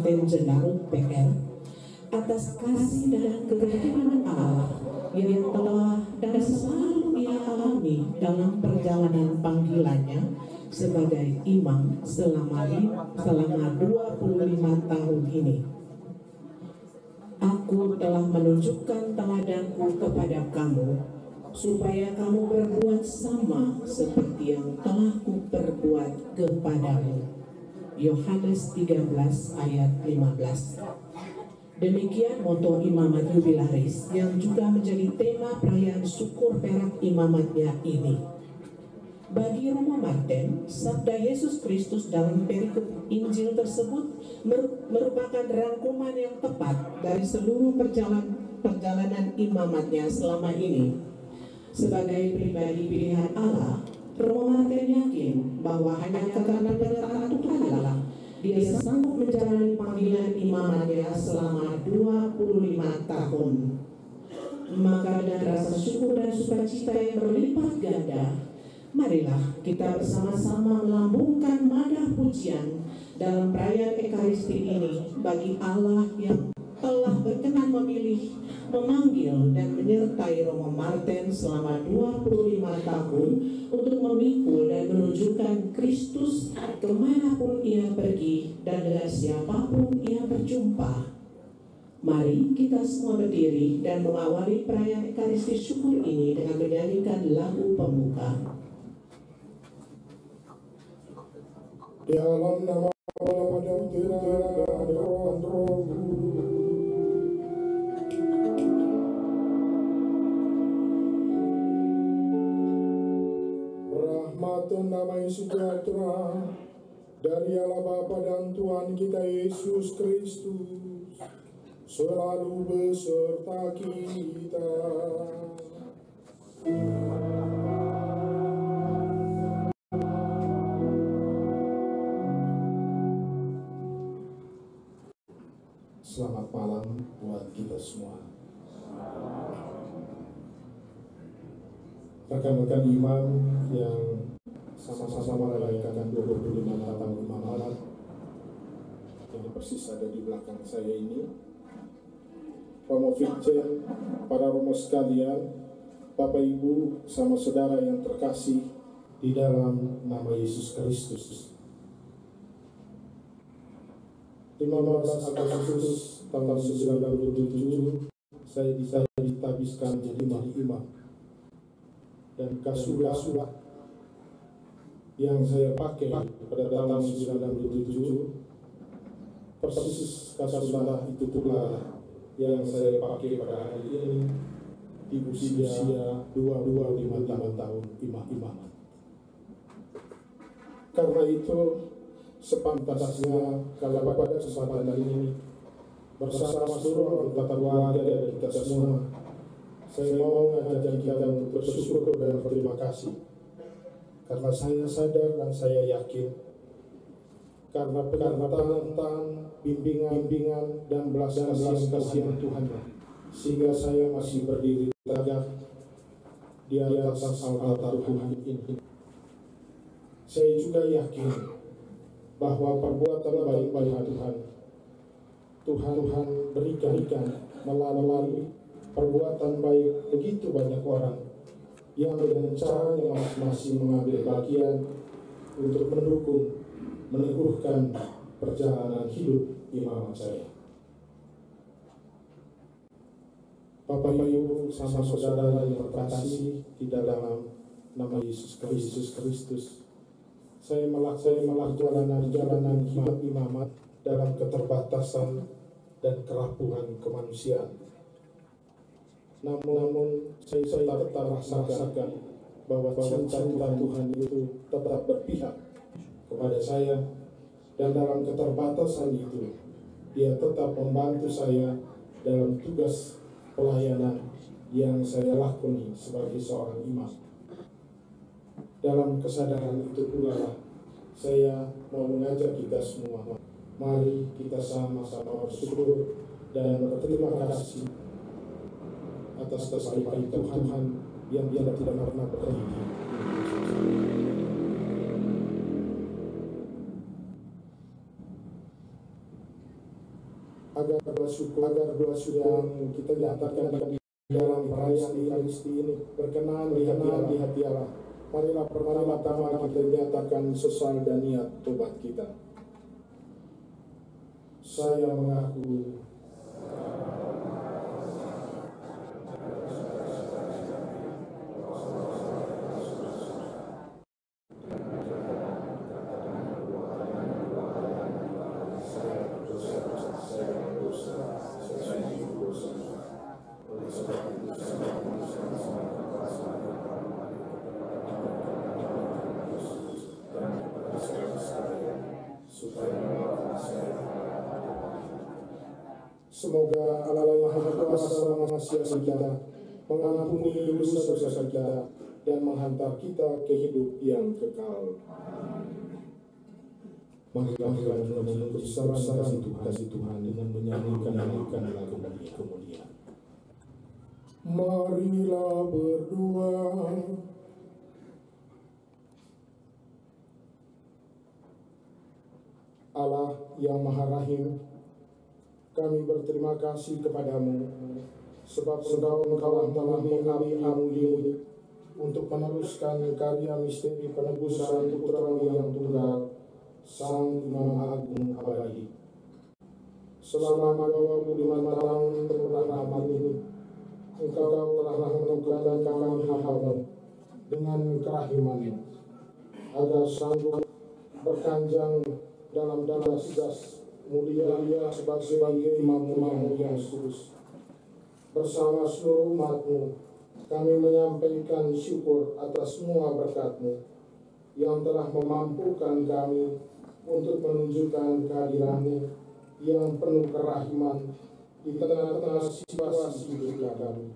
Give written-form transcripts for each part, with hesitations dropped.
Martin Jendaruk PR atas kasih dan kekeraman Allah yang telah dan selalu ia alami dalam perjalanan panggilannya sebagai imam selama 25 tahun ini. Aku telah menunjukkan teladanku kepada kamu, supaya kamu berbuat sama seperti yang telah kuperbuat kepadamu. Yohanes 13 ayat 15. Demikian moto imamat jubilaris yang juga menjadi tema perayaan syukur perak imamatnya ini. Bagi Romo Martin, sabda Yesus Kristus dalam perikop Injil tersebut merupakan rangkuman yang tepat dari seluruh perjalanan imamatnya selama ini. Sebagai pribadi pilihan Allah, Romo Martin yakin bahwa hanya karena penyertaan Tuhanlah dia sanggup menjalani panggilan imamatnya selama 25 tahun. Maka dengan rasa syukur dan sukacita yang berlipat ganda, marilah kita bersama-sama melambungkan madah pujian dalam perayaan Ekaristi ini bagi Allah yang telah berkenan memilih, memanggil dan menyertai Romo Martin selama 25 tahun untuk memikul dan menunjukkan Kristus kemanapun ia pergi dan dengan siapapun ia berjumpa. Mari kita semua berdiri dan mengawali perayaan Ekaristi syukur ini dengan menyanyikan lagu pembuka. Dalam nama Bapa dan Putra dan Roh Kudus. Rahmat dan damai sejahtera dari Allah Bapa dan Tuhan kita Yesus Kristus selalu beserta kita. Selamat malam buat kita semua. Rekan-rekan imam yang sama-sama merayakan 25 tahun imamat yang persis ada di belakang saya ini. Romo Vincent, para romo sekalian, Bapak Ibu sama saudara yang terkasih di dalam nama Yesus Kristus. 15 Agustus tahun 1997 saya ditabiskan jadi imam, dan kasulah yang saya pakai pada tahun 1997 persis kasulah itu pula yang saya pakai pada hari ini di usia 25 tahun imamat. Karena itu sepantasnya kalau pada kesempatan ini bersama seluruh anggota keluarga dan kita semua, saya mau mengajak kita untuk bersyukur dan berterima kasih, karena saya sadar dan saya yakin karena penyertaan, bimbingan dan belas kasihan Tuhan, sehingga saya masih berdiri tegak di atas altar Tuhan ini. Saya juga yakin bahwa perbuatan baik Tuhan berikan melalui perbuatan baik begitu banyak orang yang dengan caranya masih mengambil bagian untuk meneguhkan perjalanan hidup imamat saya. Bapak Ibu sama saudara yang terkasih di dalam nama Yesus Kristus, saya melakukan perjalanan hidup imamat dalam keterbatasan dan kerapuhan kemanusiaan. Namun saya tetap rasakan bahwa cinta Tuhan itu tetap berpihak kepada saya, dan dalam keterbatasan itu Dia tetap membantu saya dalam tugas pelayanan yang saya lakoni sebagai seorang imam. Dalam kesadaran itu pula saya mau mengajak kita semua, mari kita sama-sama bersyukur dan berterima kasih atas kebaikan Tuhan yang Dia tidak pernah berhenti. syukur agar doa yang kita nyatakan di dalam perayaan Ekaristi ini berkenan di hati Allah. Marilah pertama-tama kita nyatakan sesal dan niat tobat kita. Saya mengaku semoga Allah yang Maha Kuasa mengasihi kita, mengampuni dosa-dosa kita, dan menghantar kita ke hidup yang kekal. Marilah kita menuntut kasih Tuhan dengan menyanyikan lagu kemuliaan. Marilah berdoa. Allah yang Maha Rahim, kami berterima kasih kepadamu sebab Engkau telah memilih kami untuk meneruskan karya misteri penebusan Putra-Mu yang tunggal, Sang Imam Agung Abadi. Selama 25 tahun pernikahan ini, Engkau telah menentukan kami hamba-Mu dengan kerahiman-Mu agar sanggup berkanjang dalam tugas mulia sebagai imam-Mu yang kudus. Bersama seluruh umat-Mu, kami menyampaikan syukur atas semua berkat-Mu yang telah memampukan kami untuk menunjukkan kehadiran-Mu yang penuh kerahiman di tengah-tengah situasi hidup kami.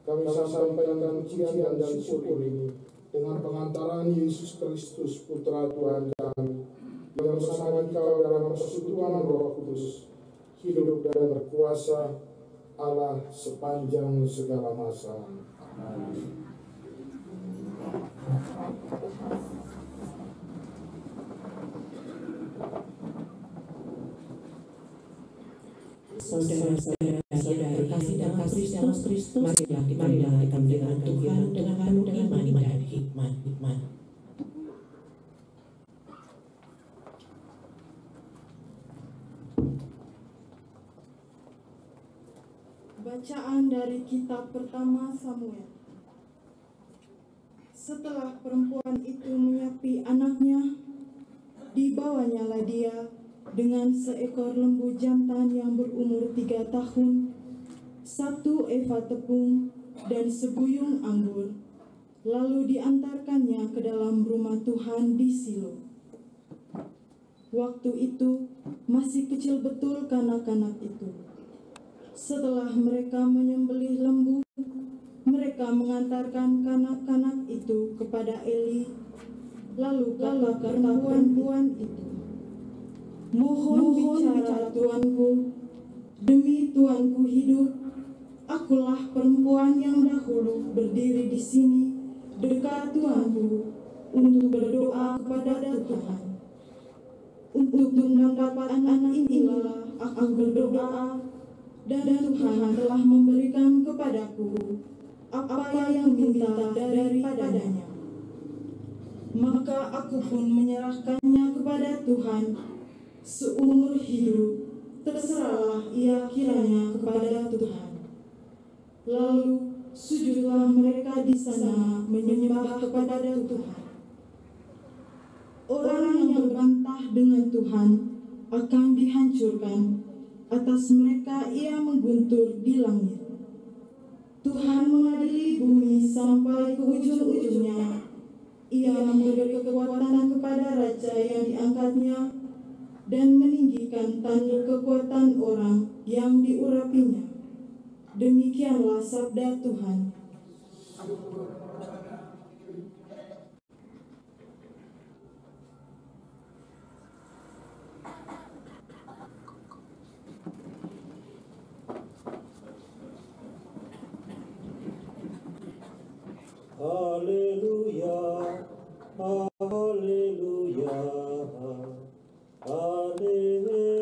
Kami sampaikan pujian dan syukur ini dengan pengantaran Yesus Kristus, Putra Tuhan kami, yang bersama Engkau dalam persekutuan Roh Kudus, hidup dan berkuasa Allah sepanjang segala masa. Amin. Saudara-saudari kasih dan kasih dalam Kristus, marilah kita dengan Tuhan dengan penuh iman dan hikmat. Bacaan dari kitab pertama Samuel. Setelah perempuan itu menyapi anaknya, dibawanyalah dia dengan seekor lembu jantan yang berumur 3 tahun, 1 eva tepung, dan sebuyung anggur, lalu diantarkannya ke dalam rumah Tuhan di Silo. Waktu itu masih kecil betul kanak-kanak itu. Setelah mereka menyembelih lembu, mereka mengantarkan kanak-kanak itu kepada Eli. Lalu kata perempuan itu, Mohon bicara tuanku, demi tuanku hidup, akulah perempuan yang dahulu berdiri di sini dekat tuanku untuk berdoa kepada Tuhan. Untuk mendapat anak inilah aku berdoa, dan Tuhan telah memberikan kepadaku apa yang minta daripadanya. Maka aku pun menyerahkannya kepada Tuhan seumur hidup, terserahlah ia kiranya kepada Tuhan. Lalu sujudlah mereka di sana menyembah kepada Tuhan. Orang yang berbantah dengan Tuhan akan dihancurkan, atas mereka ia mengguntur di langit. Tuhan mengadili bumi sampai ke ujung-ujungnya. Ia memberi kekuatan kepada raja yang diangkatnya dan meninggikan tanduk kekuatan orang yang diurapinya. Demikianlah sabda Tuhan. Haleluya, haleluya, haleluya.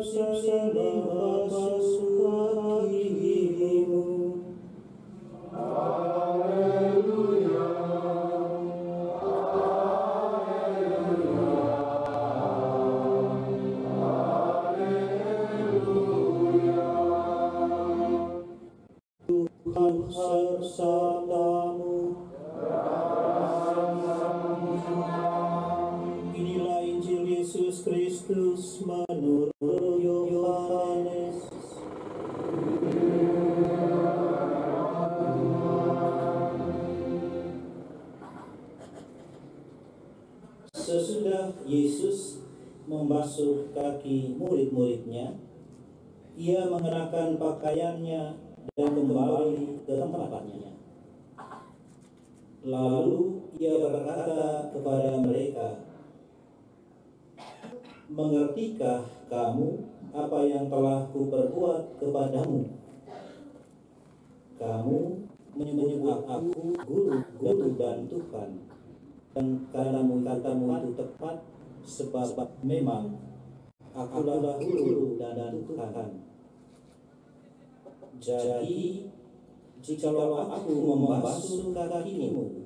saling membasuh kakimu. Tuhan sertamu. Inilah Injil Yesus Kristus menurut Yohanes. Sesudah Yesus membasuh kaki murid-muridnya, ia mengenakan pakaiannya dan kembali ke tempatnya. Lalu ia berkata kepada mereka, "Mengertikah kamu apa yang telah kuperbuat kepadamu? Kamu menyebut aku guru dan Tuhan, dan katamu itu tepat, sebab memang akulah guru dan Tuhan. Jadi, jikalau aku membasuh kakimu,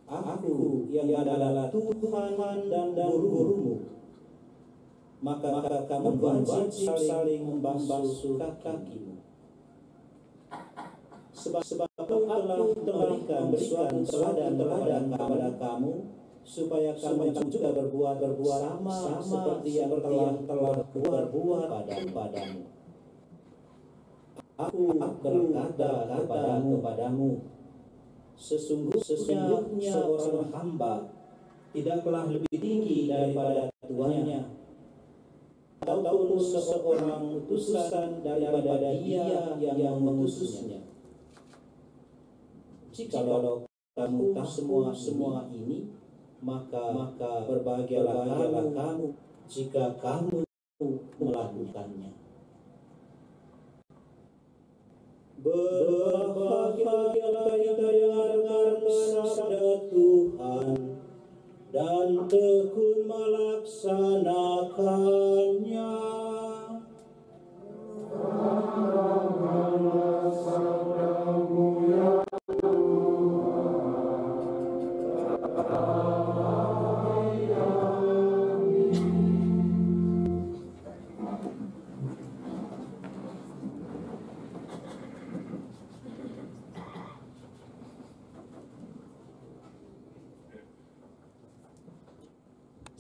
aku yang adalah Tuhan dan gurumu, maka kamu wajib saling membasuh kakimu. Sebab aku telah memberikan suatu teladan kepada kamu, supaya kamu juga berbuat sama seperti yang telah berbuat padamu. Aku berkata kepadamu, sesungguhnya seorang hamba tidaklah lebih tinggi daripada tuannya, ataupun seorang utusan daripada dia yang mengutusnya. Jikalau kamu tahu semua ini, maka berbahagialah kamu jika kamu melakukannya. Berbahagialah kita yang mendengar sabda Tuhan dan tekun melaksanakannya.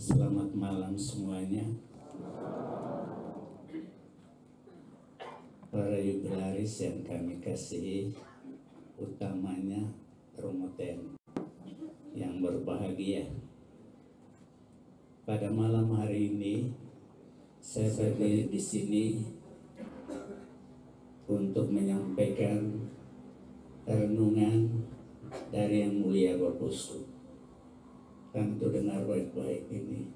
Selamat malam semuanya. Para jubilaris yang kami kasihi, utamanya Romoten yang berbahagia. Pada malam hari ini saya berdiri di sini untuk menyampaikan renungan dari Yang Mulia Bapak Uskup. Tentu dengar baik-baik ini.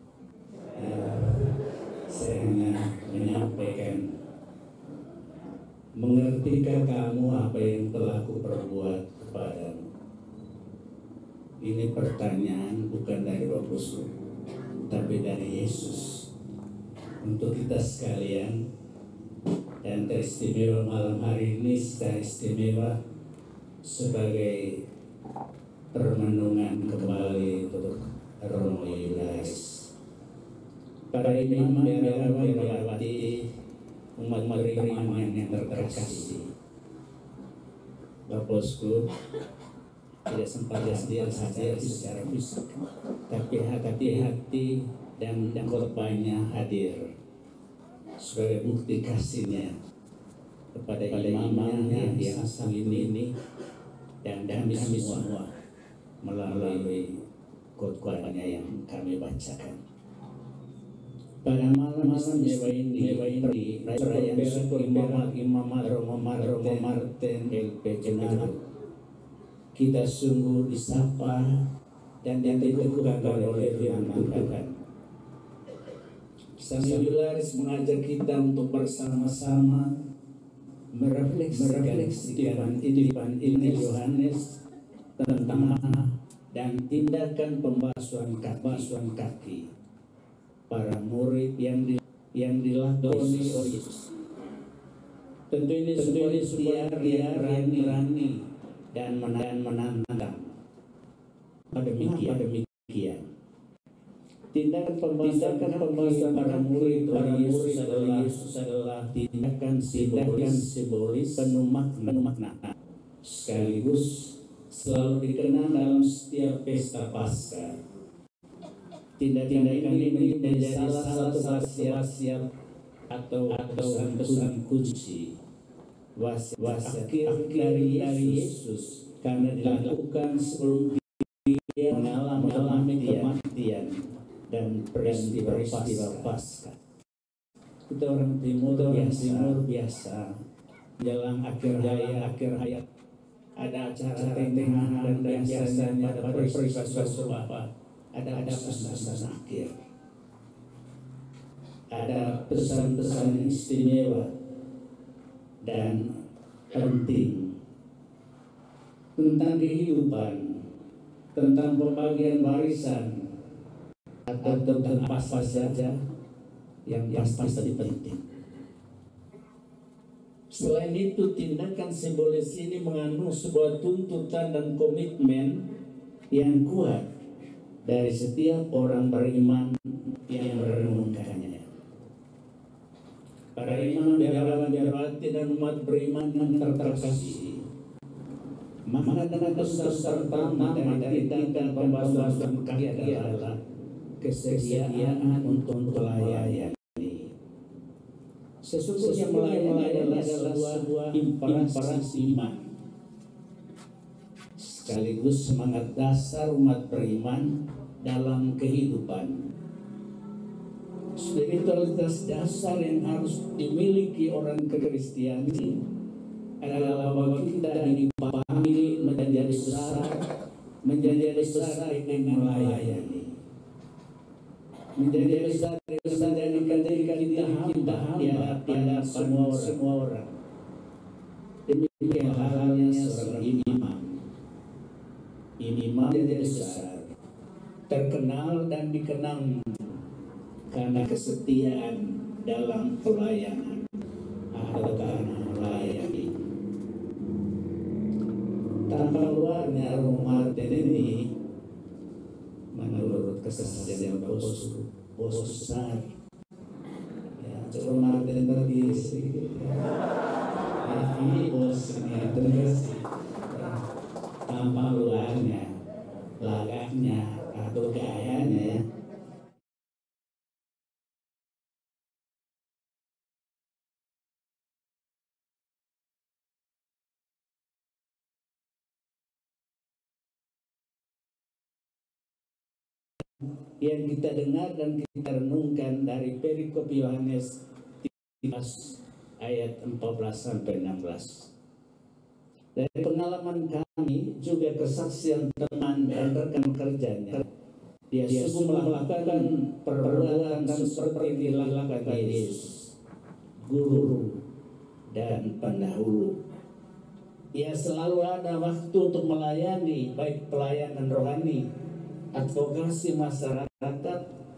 Saya hanya menyampaikan, mengertikah kamu apa yang telah kuperbuat kepadamu? Ini pertanyaan bukan dari Bapak Uskup, tapi dari Yesus untuk kita sekalian. Dan teristimewa malam hari ini secara istimewa sebagai renungan kembali untuk Romo Jubilaris. Para imam biarawati umat beriman yang terkasih, Bapak Uskup tidak sempat hadir secara fisik, tapi hati dan korbannya hadir sebagai bukti kasihnya kepada imamnya yang satu ini dan kami semua melalui khotbahnya yang kami bacakan. Pada malam istimewa ini perayaan imamat Romo Martin LP Jenaro, kita sungguh disapa dan diteguhkan oleh firman Tuhan. Sang Jubilaris mengajak kita untuk bersama-sama merefleksikan Injil Yohanes tentang dan tindakan pembasuhan kaki para murid yang yang dilakoni oleh Yesus. Tentu ini sebuah ikhtiar yang berani dan menantang. Demikian. Tindakan pembahasan para murid Yesus adalah tindakan simbolis penuh makna, sekaligus selalu dikenang dalam setiap pesta Paskah. Tindakan ini menjadi salah satu wasiat atau pesan kunci wasiat akhir dari Yesus, karena dilakukan sebelum dia mengalami kematian dan peristiwa Paskah. Kita orang Timur biasa jelang akhir hayat ada acara tentengan, dan biasanya pada peristiwa serupa ada pesan akhir, ada pesan-pesan istimewa dan penting tentang kehidupan, tentang pembagian warisan, atau tentang apa saja yang pasti penting. Selain itu, tindakan simbolis ini mengandung sebuah tuntutan dan komitmen yang kuat dari setiap orang beriman yang merenungkannya. Para imam, biarawati, dan umat beriman yang terkasih, maka dengan pesan pertama dari tindakan pembahasan kaki adalah kesediaan untuk melayani. Sesungguhnya melayani adalah sebuah imparasi iman, sekaligus semangat dasar umat beriman dalam kehidupan. Spiritualitas dasar yang harus dimiliki orang Kristiani adalah bahwa kita dipahami menjadi besar dengan melayani, menjadi besar menjadikan kita hamba di hadapan semua orang. Demikian halnya seorang imam menjadi besar, terkenal dan dikenang karena kesetiaan dalam pelayanan atau karena melayani. Tanpa luarnya rumah ini, menurut kesaksian bos besar, ya coba Martin tadi sedikit, ini bosnya terus tanpa luarnya, lagaknya atau gayanya, ya. Yang kita dengar dan kita renungkan dari perikop Yohanes 13 ayat 14 sampai 16. Dari pengalaman kami, juga kesaksian teman dan rekan kerjanya, dia sungguh melakukan perbuatan seperti dilakukan Yesus, guru dan pendahulu. Ia selalu ada waktu untuk melayani, baik pelayanan rohani, advokasi masyarakat,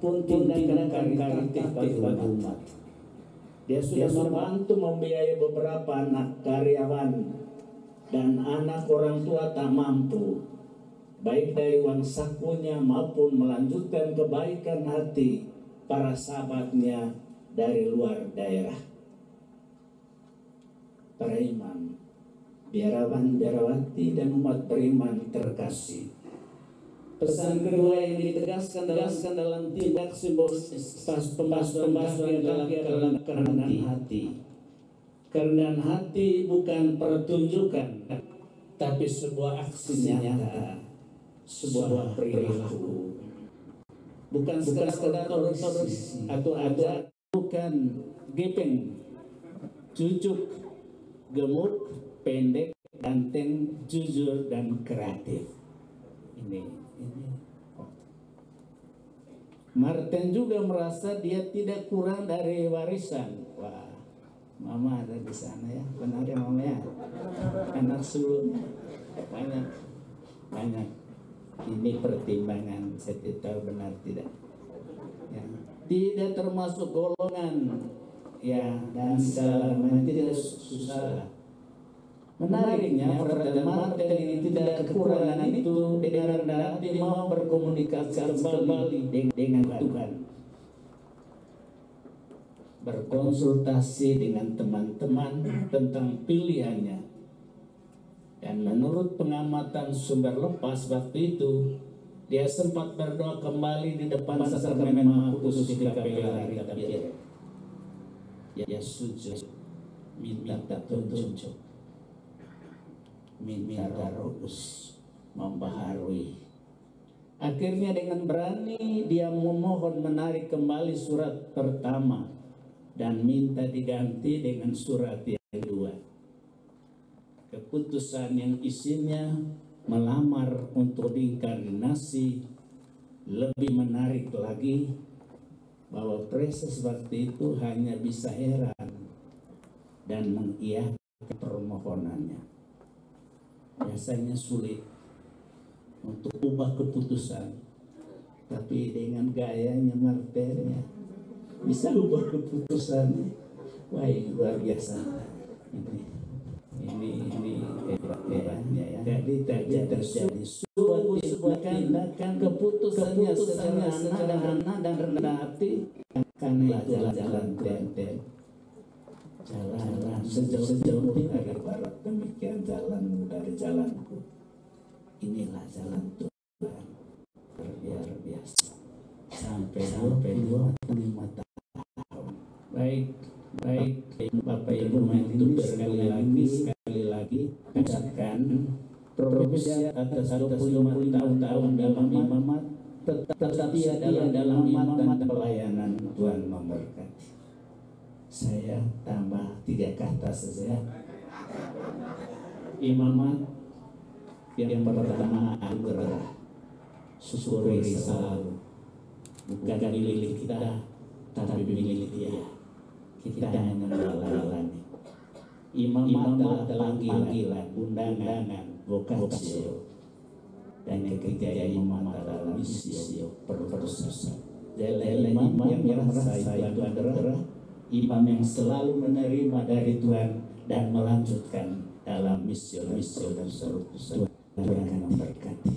pun tindakan karitatif bagi umat. Dia sudah membantu membiayai beberapa anak karyawan dan anak orang tua tak mampu, baik dari uang sakunya maupun melanjutkan kebaikan hati para sahabatnya dari luar daerah. Para imam, biarawati, dan umat beriman terkasih, pesan kedua yang ditegaskan dalam tindak simbolis pembahasan adalah kerendahan hati. Kerendahan hati bukan pertunjukan, tapi sebuah aksi nyata, sebuah perilaku. Bukan sekadar orasi atau ada, bukan gepeng, cucuk, gemuk, pendek, ganteng, jujur, dan kreatif. Ini. Martin juga merasa dia tidak kurang dari warisan. Wah, mama ada di sana, ya, benar ya mama, ya. Anak sulungnya banyak. Ini pertimbangan, saya tidak tahu benar tidak. Ya. tidak termasuk golongan ya dan segala macam, tidak susah. Menariknya Frater Martin ini tidak kekurangan itu, dengan rendah hati mau berkomunikasi kembali dengan Tuhan, berkonsultasi dengan teman-teman tentang pilihannya. Dan menurut pengamatan sumber lepas waktu itu, dia sempat berdoa kembali di depan sakramen Maha Kudus di Kapela Tabir. Ya sujud, minta petunjuk, minta Roh Kudus membaharui. Akhirnya dengan berani dia memohon menarik kembali surat pertama dan minta diganti dengan surat yang kedua. Keputusan yang isinya melamar untuk diinkarnasi lebih menarik lagi, bahwa Preses waktu itu hanya bisa heran dan mengiyakan permohonannya. Biasanya sulit untuk ubah keputusan, tapi dengan gayanya Martirnya bisa ubah keputusannya. Wah, ini luar biasa. Ini hebatnya ya. Jadi terjadi sebuah tindakan keputusannya sederhana dan rendah hati, karena jalan tenten. Jalan sejauh dari barat, demikian jalanmu dari jalanku. Inilah jalan Tuhan, luar biasa. Sampai 25 tahun. Baik Bapak Ibu itu sekali lagi katakan profesi atas 25 tahun dalam imamat, tetap setia dalam imamat dan pelayanan. Tuhan memberkati. Saya tambah 3 kata saja. Imamat yang pertama, anugerah. Syukuri selalu, bukan milik kita tapi milik Dia. Kita hanya menjalani. Imamat adalah panggilan, undangan, vokasio. Dan yang ketiga, imamat adalah misio, perusahaan. Jadi imam yang merasa itu adalah imam yang selalu menerima dari Tuhan dan melanjutkan dalam misi dan seluruh Tuhan akan memberkati.